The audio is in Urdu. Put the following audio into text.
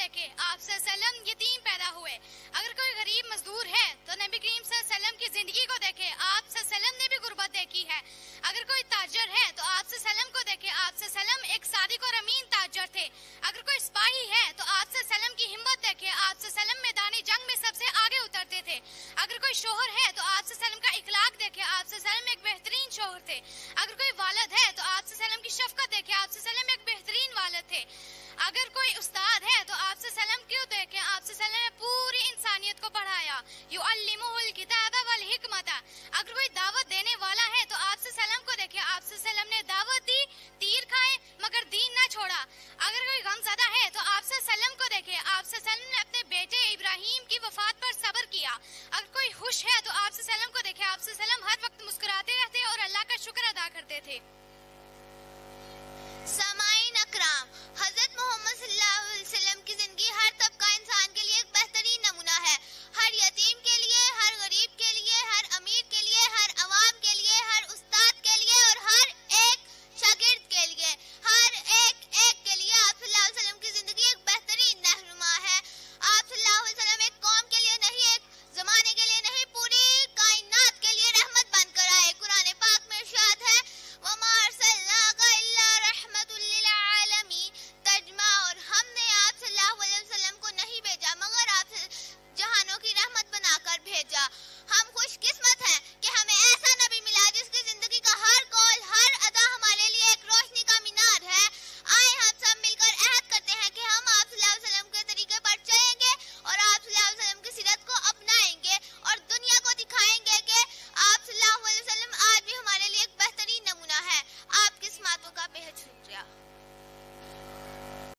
دیکھے آپ صلی اللہ علیہ وسلم یتیم پیدا ہوئے. اگر کوئی غریب مزدور ہے تو نبی کریم صلی اللہ علیہ وسلم کی زندگی کو دیکھے, آپ صلی اللہ علیہ وسلم نے بھی غربت دیکھی ہے. اگر کوئی تاجر ہے تو آپ صلی اللہ علیہ وسلم کو دیکھے, آپ صلی اللہ علیہ وسلم ایک صادق اور امین تاجر تھے. اگر کوئی سپاہی ہے تو آپ صلی اللہ علیہ وسلم کی ہمت دیکھے, آپ صلی اللہ علیہ وسلم میدان جنگ میں سب سے آگے اترتے تھے. اگر کوئی شوہر ہے تو آپ صلی اللہ علیہ وسلم کا اخلاق دیکھے, آپ صلی اللہ علیہ وسلم ایک بہترین شوہر تھے. اگر کوئی والد ہے تو آپ صلی اللہ علیہ وسلم کی شفقت دیکھے, آپ صلی اللہ علیہ وسلم ایک بہترین والد تھے. اگر کوئی استاد